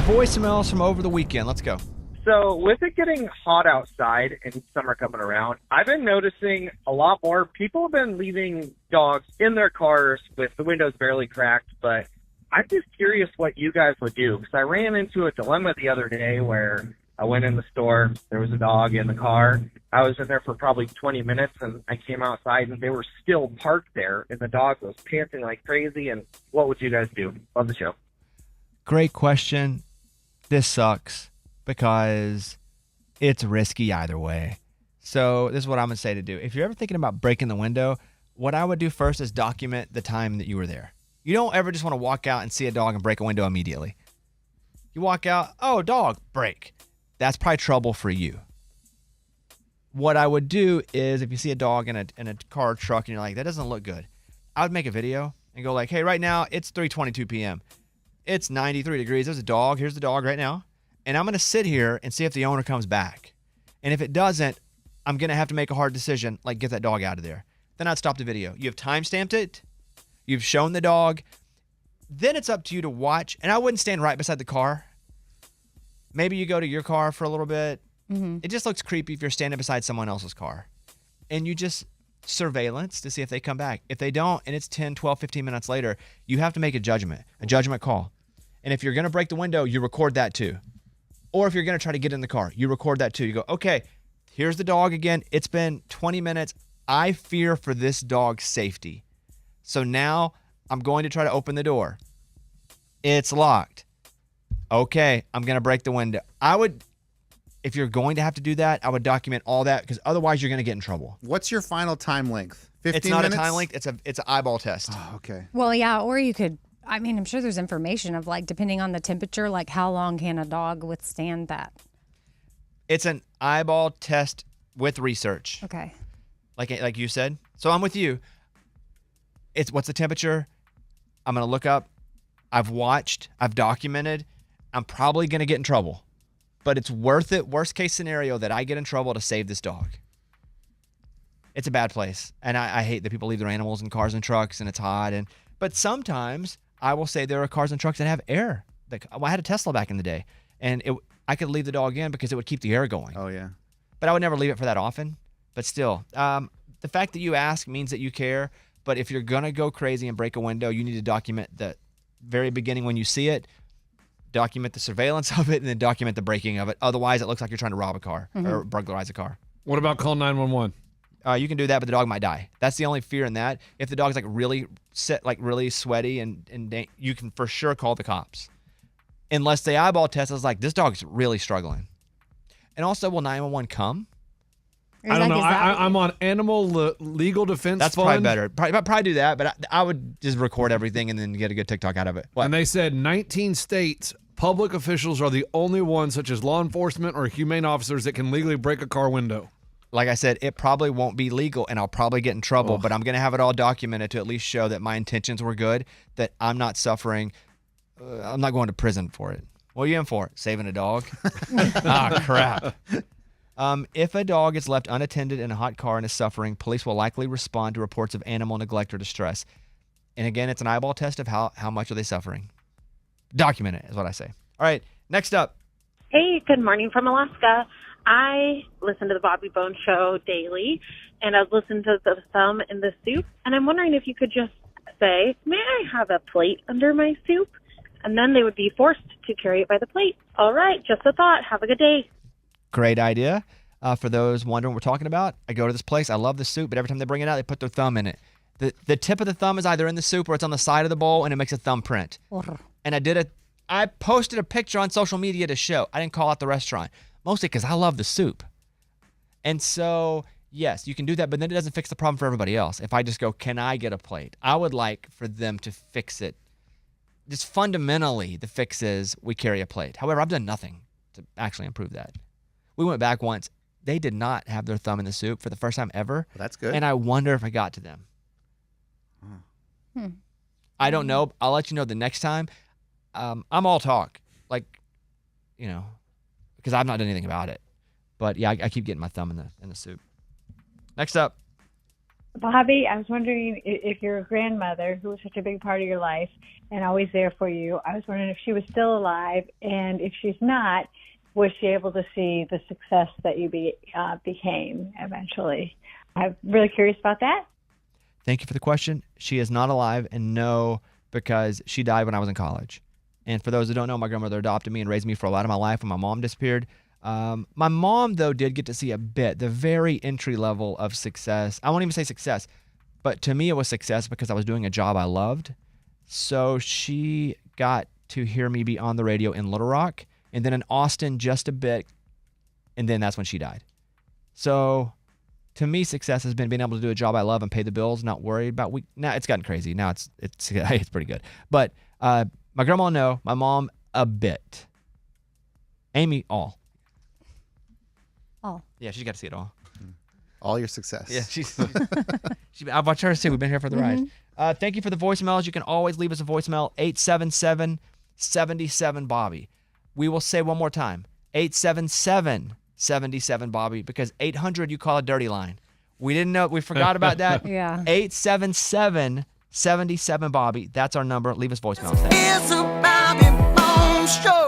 voicemails from over the weekend. Let's go. So with it getting hot outside and summer coming around, I've been noticing a lot more people have been leaving dogs in their cars with the windows barely cracked. But I'm just curious what you guys would do, because I ran into a dilemma the other day where I went in the store, there was a dog in the car. I was in there for probably 20 minutes, and I came outside, and they were still parked there, and the dog was panting like crazy. And what would you guys do? Love the show. Great question. This sucks because it's risky either way. So this is what I'm going to say to do. If you're ever thinking about breaking the window, what I would do first is document the time that you were there. You don't ever just want to walk out and see a dog and break a window immediately. You walk out, oh, dog, break. That's probably trouble for you. What I would do is if you see a dog in a car or truck and you're like, that doesn't look good, I would make a video and go like, hey, right now it's 3:22 p.m. It's 93 degrees. There's a dog. Here's the dog right now. And I'm going to sit here and see if the owner comes back. And if it doesn't, I'm going to have to make a hard decision, like get that dog out of there. Then I'd stop the video. You have time-stamped it. You've shown the dog. Then it's up to you to watch. And I wouldn't stand right beside the car. Maybe you go to your car for a little bit. Mm-hmm. It just looks creepy if you're standing beside someone else's car. And you just surveillance to see if they come back. If they don't, and it's 10, 12, 15 minutes later, you have to make a judgment call. And if you're going to break the window, you record that too. Or if you're going to try to get in the car, you record that too. You go, okay, here's the dog again. It's been 20 minutes. I fear for this dog's safety. So now I'm going to try to open the door. It's locked. Okay, I'm going to break the window. If you're going to have to do that, I would document all that because otherwise you're going to get in trouble. What's your final time length? 15 It's not minutes? a time length. It's an eyeball test. Oh, okay. Well, yeah, or you could, I mean, I'm sure there's information of like, depending on the temperature, like how long can a dog withstand that? It's an eyeball test with research. Okay. Like you said. So I'm with you. It's what's the temperature? I'm going to look up. I've watched. I've documented. I'm probably going to get in trouble. But it's worth it. Worst case scenario that I get in trouble to save this dog. It's a bad place. And I hate that people leave their animals in cars and trucks and it's hot. But sometimes I will say there are cars and trucks that have air. I had a Tesla back in the day. And I could leave the dog in because it would keep the air going. Oh, yeah. But I would never leave it for that often. But still, the fact that you ask means that you care. But if you're going to go crazy and break a window, you need to document the very beginning when you see it. Document the surveillance of it and then document the breaking of it. Otherwise, it looks like you're trying to rob a car or burglarize a car. What about call 911? You can do that, but the dog might die. That's the only fear in that. If the dog's like really really sweaty and you can for sure call the cops. Unless the eyeball test is like, this dog's really struggling. And also, will 911 come? I don't know. I'm on animal legal defense. That's fund. probably better. Probably do that, but I would just record everything and then get a good TikTok out of it. What? And they said 19 states, public officials are the only ones, such as law enforcement or humane officers, that can legally break a car window. Like I said, it probably won't be legal, and I'll probably get in trouble, but I'm going to have it all documented to at least show that my intentions were good, that I'm not suffering. I'm not going to prison for it. What are you in for? Saving a dog? Crap. If a dog is left unattended in a hot car and is suffering, police will likely respond to reports of animal neglect or distress. And again, it's an eyeball test of how much are they suffering. Document it is what I say. All right, next up. Hey, good morning from Alaska. I listen to the Bobby Bones Show daily, and I've listened to the thumb in the soup, and I'm wondering if you could just say, may I have a plate under my soup? And then they would be forced to carry it by the plate. All right, just a thought. Have a good day. Great idea. For those wondering what we're talking about, I go to this place. I love the soup, but every time they bring it out, they put their thumb in it. The tip of the thumb is either in the soup or it's on the side of the bowl, and it makes a thumbprint. And I posted a picture on social media to show. I didn't call out the restaurant, mostly because I love the soup. And so, yes, you can do that, but then it doesn't fix the problem for everybody else. If I just go, can I get a plate? I would like for them to fix it. Just fundamentally, the fix is we carry a plate. However, I've done nothing to actually improve that. We went back once. They did not have their thumb in the soup for the first time ever. Well, that's good. And I wonder if I got to them. I don't know. I'll let you know the next time. I'm all talk. Because I've not done anything about it. But yeah, I keep getting my thumb in the soup. Next up. Bobby, I was wondering if your grandmother, who was such a big part of your life and always there for you, I was wondering if she was still alive, and if she's not, was she able to see the success that you became eventually? I'm really curious about that. Thank you for the question. She is not alive, and no, because she died when I was in college. And for those who don't know, my grandmother adopted me and raised me for a lot of my life when my mom disappeared. My mom, though, did get to see a bit, the very entry level of success. I won't even say success, but to me it was success because I was doing a job I loved. So she got to hear me be on the radio in Little Rock, and then in Austin just a bit, and then that's when she died. So to me, success has been being able to do a job I love and pay the bills, not worried about now it's gotten crazy. Now it's it's pretty good. But my grandma, no. My mom, a bit. Amy, all. All. Yeah, she's got to see it all. All your success. Yeah, I've watched her too. We've been here for the ride. Thank you for the voicemails. You can always leave us a voicemail, 877-77-Bobby. We will say one more time, 877-77-Bobby, because 800 you call a dirty line. We didn't know. We forgot about that. Yeah. 877-77-Bobby. That's our number. Leave us voicemails. Thanks. It's a Bobby Bones Show.